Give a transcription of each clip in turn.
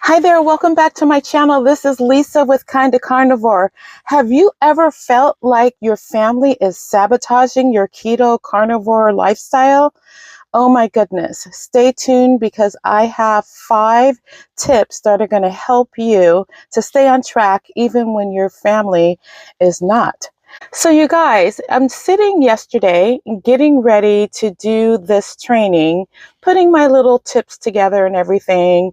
Hi there, welcome back to my channel. This is Lisa with Kinda Karnivore. Have you ever felt like your family is sabotaging your keto carnivore lifestyle? Oh my goodness. Stay tuned because I have 5 tips that are going to help you to stay on track even when your family is not. So you guys, I'm sitting yesterday getting ready to do this training, putting my little tips together and everything.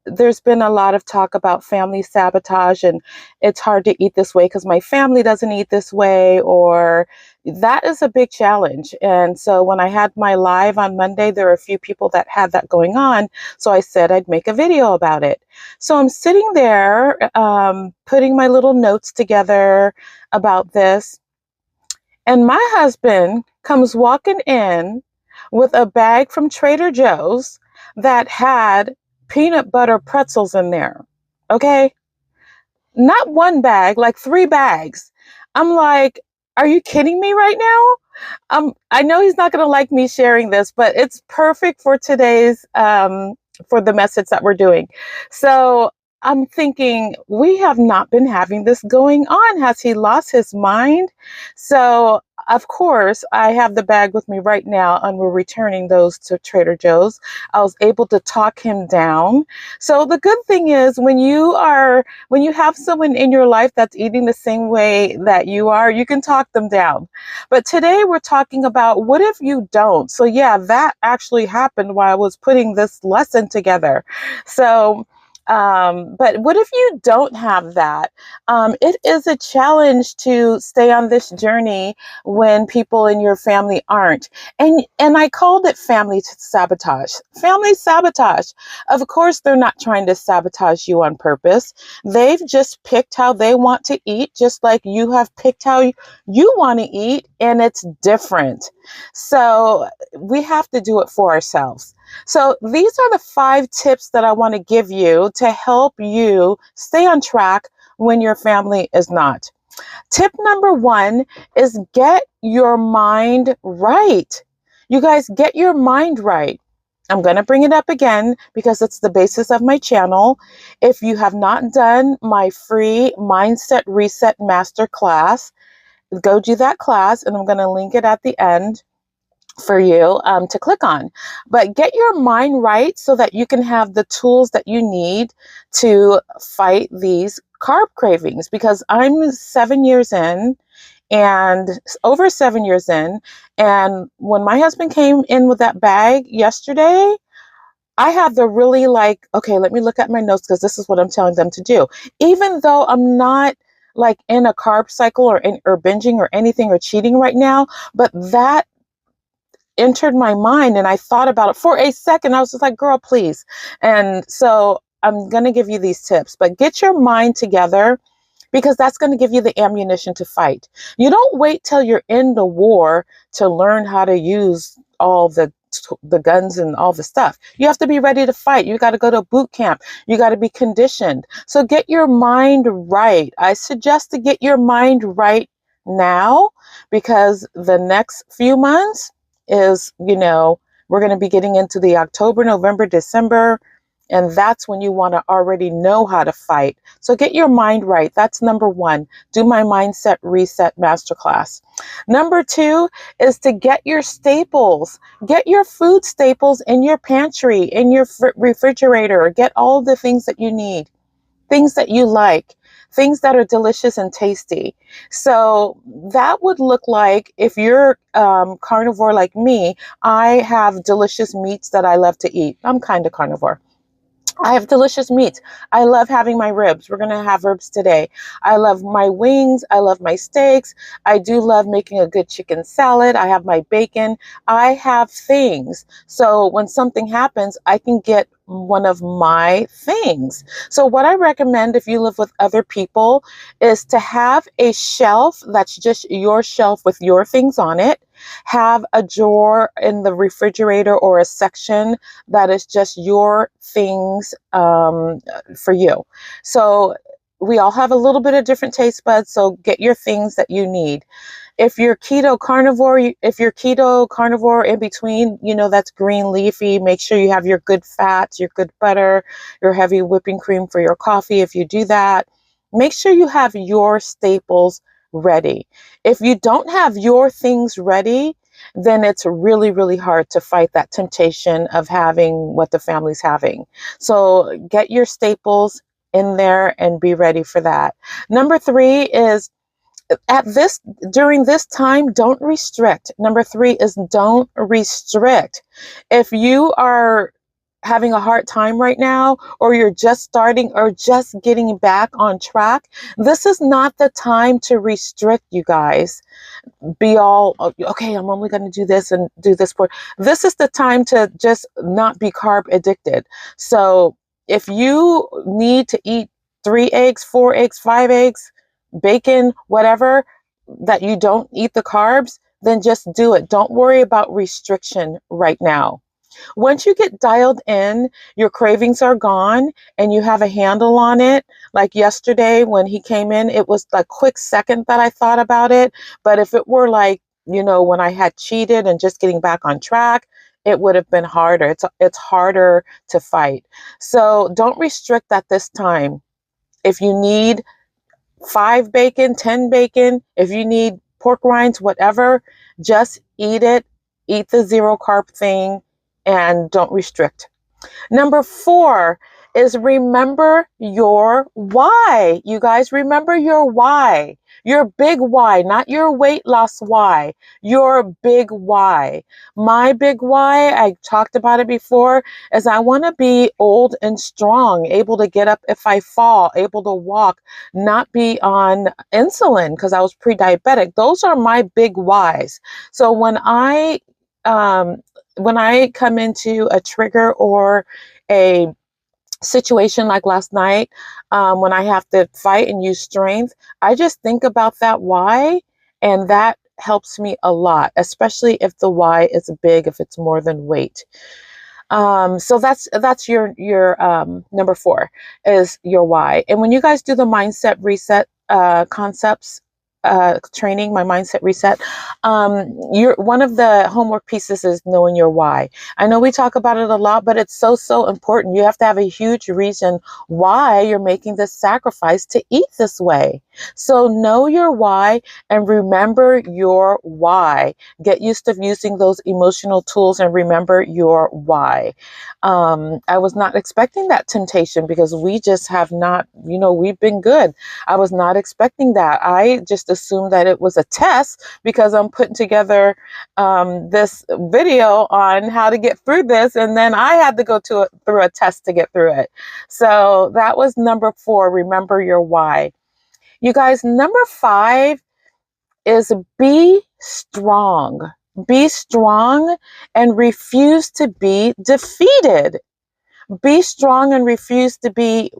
There's been a lot of talk about family sabotage and it's hard to eat this way because my family doesn't eat this way, or that is a big challenge. And so when I had my live on Monday, there were a few people that had that going on. So I said I'd make a video about it. So I'm sitting there putting my little notes together about this. And my husband comes walking in with a bag from Trader Joe's that had peanut butter pretzels in there. Okay. Not one bag, like 3 bags. I'm like, are you kidding me right now? I know he's not going to like me sharing this, but it's perfect for today's, for the message that we're doing. So I'm thinking, we have not been having this going on. Has he lost his mind? So, of course, I have the bag with me right now, and we're returning those to Trader Joe's. I was able to talk him down. So the good thing is when you have someone in your life that's eating the same way that you are, you can talk them down. But today we're talking about what if you don't? So yeah, that actually happened while I was putting this lesson together. So, but what if you don't have that? It is a challenge to stay on this journey when people in your family aren't. And I called it family sabotage. Family sabotage. Of course, they're not trying to sabotage you on purpose. They've just picked how they want to eat, just like you have picked how you want to eat, and it's different. So we have to do it for ourselves. So these are the 5 tips that I want to give you to help you stay on track when your family is not. Tip number 1 is get your mind right. You guys, get your mind right. I'm going to bring it up again because it's the basis of my channel. If you have not done my free Mindset Reset Masterclass, go do that class, and I'm going to link it at the end for you to click on. But get your mind right so that you can have the tools that you need to fight these carb cravings, because I'm 7 years in, and over 7 years in, and when my husband came in with that bag yesterday, I had to really okay, let me look at my notes because this is what I'm telling them to do. Even though I'm not like in a carb cycle or binging or anything or cheating right now, but that entered my mind and I thought about it for a second. I was just like, girl, please. And so I'm going to give you these tips, but get your mind together because that's going to give you the ammunition to fight. You don't wait till you're in the war to learn how to use all the guns and all the stuff. You have to be ready to fight. You got to go to boot camp. You got to be conditioned. So get your mind right. I suggest to get your mind right now, because the next few months is, we're going to be getting into the October, November, December, and that's when you want to already know how to fight. So get your mind right. That's number 1. Do my Mindset Reset Masterclass. Number 2 is to get your staples. Get your food staples in your pantry, in your refrigerator. Get all the things that you need, things that you like, things that are delicious and tasty. So that would look like, if you're carnivore like me, I have delicious meats that I love to eat. I'm kind of carnivore. I have delicious meats. I love having my ribs. We're going to have ribs today. I love my wings. I love my steaks. I do love making a good chicken salad. I have my bacon. I have things. So when something happens, I can get one of my things. So what I recommend if you live with other people is to have a shelf that's just your shelf with your things on it. Have a drawer in the refrigerator or a section that is just your things for you. So we all have a little bit of different taste buds, so get your things that you need. If you're keto carnivore, if you're keto carnivore in between, that's green leafy. Make sure you have your good fats, your good butter, your heavy whipping cream for your coffee. If you do that, make sure you have your staples ready. If you don't have your things ready, then it's really, really hard to fight that temptation of having what the family's having. So get your staples in there and be ready for that. Number 3 is during this time, don't restrict. Number 3 is don't restrict. If you are having a hard time right now, or you're just starting or just getting back on track, this is not the time to restrict, you guys. Be all, okay, I'm only going to do this and do this. This is the time to just not be carb addicted. So if you need to eat 3 eggs, 4 eggs, 5 eggs, bacon, whatever, that you don't eat the carbs, then just do it. Don't worry about restriction right now. Once you get dialed in, your cravings are gone and you have a handle on it. Like yesterday when he came in, it was a quick second that I thought about it. But if it were like, when I had cheated and just getting back on track, it would have been harder. It's harder to fight. So don't restrict at this time. If you need 5 bacon, 10 bacon, if you need pork rinds, whatever, just eat it. Eat the 0 carb thing and don't restrict. Number 4 is remember your why. You guys, remember your why. Your big why, not your weight loss why. Your big why. My big why, I talked about it before, is I want to be old and strong, able to get up if I fall, able to walk, not be on insulin because I was pre-diabetic. Those are my big whys. So when I come into a trigger or a situation like last night, when I have to fight and use strength, I just think about that why, and that helps me a lot, especially if the why is big, if it's more than weight. So that's your number 4 is your why. And when you guys do the mindset reset concepts training, my mindset reset, one of the homework pieces is knowing your why. I know we talk about it a lot, but it's so important. You have to have a huge reason why you're making this sacrifice to eat this way. So know your why and remember your why. Get used to using those emotional tools and remember your why. I was not expecting that temptation because we just have not, we've been good. I was not expecting that. I just assumed that it was a test because I'm putting together this video on how to get through this, and then I had to go through a test to get through it. So that was number 4, remember your why. You guys, number 5 is be strong. Be strong and refuse to be defeated. Be strong and refuse to be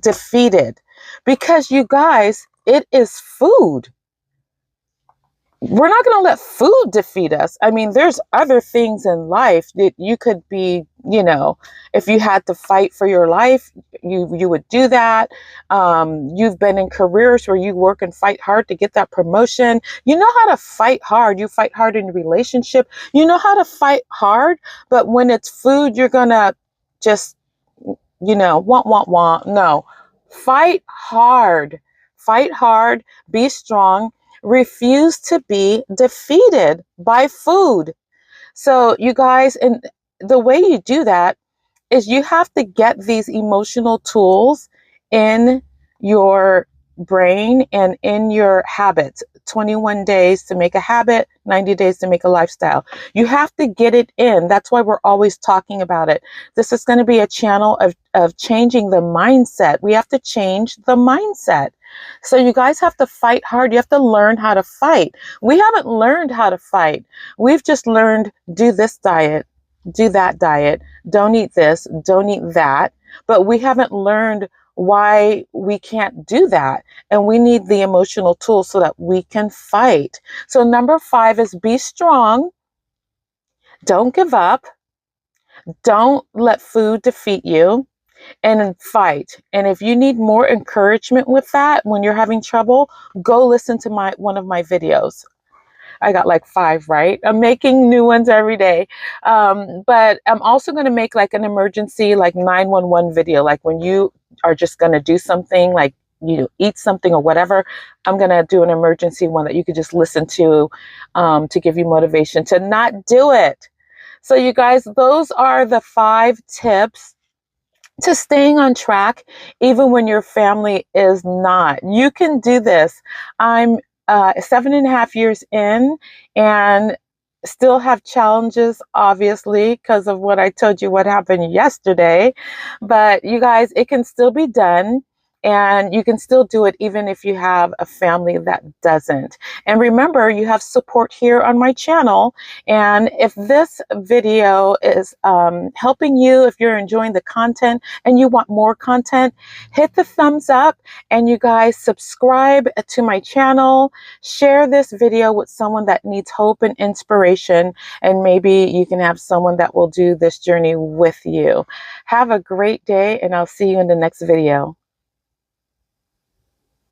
defeated. Because you guys, it is food. We're not going to let food defeat us. I mean, there's other things in life that you could be, if you had to fight for your life, you would do that. You've been in careers where you work and fight hard to get that promotion. You know how to fight hard. You fight hard in a relationship. You know how to fight hard. But when it's food, you're going to just, want. No, fight hard. Fight hard. Be strong. Refuse to be defeated by food. So you guys, and the way you do that is you have to get these emotional tools in your brain and in your habits. 21 days to make a habit, 90 days to make a lifestyle. You have to get it in. That's why we're always talking about it. This is going to be a channel of changing the mindset. We have to change the mindset. So you guys have to fight hard. You have to learn how to fight. We haven't learned how to fight. We've just learned do this diet, do that diet, don't eat this, don't eat that. But we haven't learned why we can't do that. And we need the emotional tools so that we can fight. So number 5 is be strong. Don't give up. Don't let food defeat you. and fight. And if you need more encouragement with that when you're having trouble, go listen to one of my videos. I got like 5, right? I'm making new ones every day. But I'm also going to make like an emergency, like 911 video. Like when you are just going to do something, like you eat something or whatever, I'm going to do an emergency one that you could just listen to give you motivation to not do it. So you guys, those are the 5 tips to staying on track, even when your family is not. You can do this. I'm 7.5 years in and still have challenges, obviously, because of what I told you what happened yesterday. But you guys, it can still be done. And you can still do it even if you have a family that doesn't. And remember, you have support here on my channel. And if this video is helping you, if you're enjoying the content and you want more content, hit the thumbs up, and you guys subscribe to my channel. Share this video with someone that needs hope and inspiration, and maybe you can have someone that will do this journey with you. Have a great day, and I'll see you in the next video.